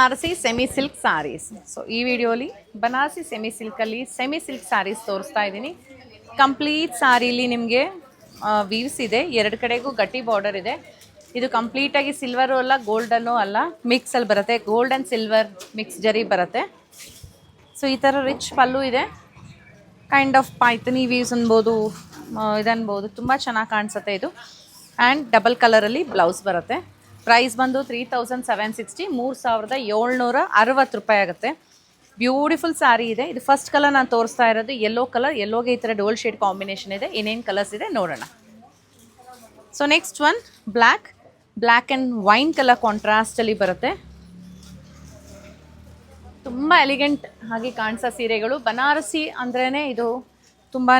Banarasi semi silk saris. So ಈ ವಿಡಿಯೋಲಿ Banarasi semi ಸಿಲ್ಕಲ್ಲಿ ಸೆಮಿ ಸಿಲ್ಕ್ ಸಾರೀಸ್ ತೋರಿಸ್ತಾ ಇದ್ದೀನಿ. ಕಂಪ್ಲೀಟ್ ಸಾರಿಲಿ ನಿಮಗೆ ವೀವ್ಸ್ ಇದೆ, ಎರಡು ಕಡೆಗೂ ಗಟ್ಟಿ ಬಾರ್ಡರ್ ಇದೆ. ಇದು ಕಂಪ್ಲೀಟಾಗಿ ಸಿಲ್ವರು ಅಲ್ಲ, ಗೋಲ್ಡನ್ನು ಅಲ್ಲ, ಮಿಕ್ಸಲ್ಲಿ ಬರುತ್ತೆ. ಗೋಲ್ಡ್ ಆ್ಯಂಡ್ ಸಿಲ್ವರ್ ಮಿಕ್ಸ್ ಜರಿ ಬರುತ್ತೆ. ಸೊ ಈ ಥರ ರಿಚ್ ಪಲ್ಲು ಇದೆ. ಕೈಂಡ್ ಆಫ್ ಪೈಥನಿ ವೀವ್ಸ್ ಅನ್ಬೋದು, ಇದನ್ಬೋದು. ತುಂಬ ಚೆನ್ನಾಗಿ ಕಾಣಿಸುತ್ತೆ ಇದು. ಆ್ಯಂಡ್ ಡಬಲ್ ಕಲರಲ್ಲಿ ಬ್ಲೌಸ್ ಬರುತ್ತೆ. ಪ್ರೈಸ್ ಬಂದು 3760, 3760 ರೂಪಾಯಿ ಆಗುತ್ತೆ. ಬ್ಯೂಟಿಫುಲ್ ಸ್ಯಾರಿ ಇದೆ. ಇದು ಫಸ್ಟ್ ಕಲರ್ ನಾನು ತೋರಿಸ್ತಾ ಇರೋದು ಯೆಲ್ಲೋ ಕಲರ್. ಯೆಲ್ಲೋಗೆ ಈ ಥರ ಡೋಲ್ ಶೇಡ್ ಕಾಂಬಿನೇಷನ್ ಇದೆ. ಇನ್ನೇನು ಕಲರ್ಸ್ ಇದೆ ನೋಡೋಣ. So next one black and wine colour ಕಾಂಟ್ರಾಸ್ಟಲ್ಲಿ ಬರುತ್ತೆ. ತುಂಬ ಎಲಿಗೆಂಟ್ ಆಗಿ ಕಾಣಿಸೋ ಸೀರೆಗಳು. ಬನಾರಸಿ ಅಂದ್ರೇ ಇದು ತುಂಬಾ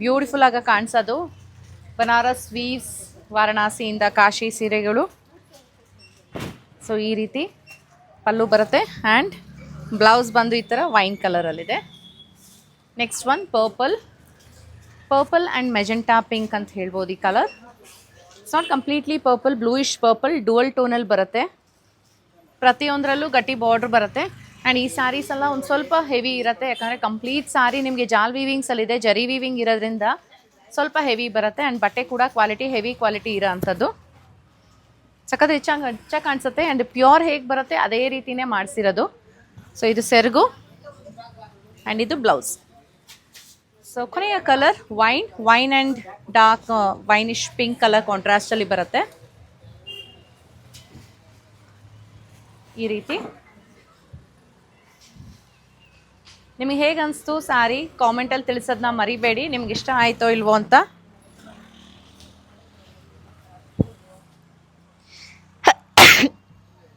ಬ್ಯೂಟಿಫುಲ್ ಆಗಿ ಕಾಣಿಸೋದು. ಬನಾರಸ್ ವೀವ್ಸ್, ವಾರಣಾಸಿಯಿಂದ ಕಾಶಿ ಸೀರೆಗಳು. ಸೊ ಈ ರೀತಿ ಪಲ್ಲು ಬರುತ್ತೆ. ಆ್ಯಂಡ್ ಬ್ಲೌಸ್ ಬಂದು ಈ ಥರ ವೈನ್ ಕಲರಲ್ಲಿದೆ. Next one purple and magenta pink ಅಂತ ಹೇಳ್ಬೋದು ಈ colour. It's not completely purple, bluish purple, dual ಟೋನಲ್ಲಿ ಬರುತ್ತೆ. ಪ್ರತಿಯೊಂದರಲ್ಲೂ ಗಟ್ಟಿ ಬಾರ್ಡ್ರ್ ಬರುತ್ತೆ. ಆ್ಯಂಡ್ ಈ ಸ್ಯಾರೀಸ್ ಎಲ್ಲ ಒಂದು ಸ್ವಲ್ಪ ಹೆವಿ ಇರುತ್ತೆ, ಯಾಕಂದರೆ ಕಂಪ್ಲೀಟ್ ಸ್ಯಾರಿ ನಿಮಗೆ ಜಾಲ್ ವೀವಿಂಗ್ಸಲ್ಲಿದೆ. ಜರಿ ವೀವಿಂಗ್ ಇರೋದ್ರಿಂದ ಸ್ವಲ್ಪ ಹೆವಿ ಬರುತ್ತೆ. ಆ್ಯಂಡ್ ಬಟ್ಟೆ ಕೂಡ ಕ್ವಾಲಿಟಿ ಹೆವಿ ಕ್ವಾಲಿಟಿ ಇರೋ ಅಂಥದ್ದು. ಸಖತ್ ಹೆಚ್ಚಾಗಿ ಕಾಣಿಸುತ್ತೆ. ಆ್ಯಂಡ್ ಪ್ಯೂರ್ ಹೇಗೆ ಬರುತ್ತೆ ಅದೇ ರೀತಿಯೇ ಮಾಡಿಸಿರೋದು. ಸೊ ಇದು ಸೆರಗು ಆ್ಯಂಡ್ ಇದು ಬ್ಲೌಸ್. ಸೊ ಕೊನೆಯ colour wine and dark winish pink colour ಕಾಂಟ್ರಾಸ್ಟಲ್ಲಿ ಬರುತ್ತೆ. ಈ ರೀತಿ ನಿಮಗೆ ಹೇಗೆ ಅನಿಸ್ತು ಸ್ಯಾರಿ ಕಾಮೆಂಟಲ್ಲಿ ತಿಳಿಸೋದನ್ನ ಮರಿಬೇಡಿ. ನಿಮ್ಗೆ ಇಷ್ಟ ಆಯಿತೋ ಇಲ್ವೋ ಅಂತ.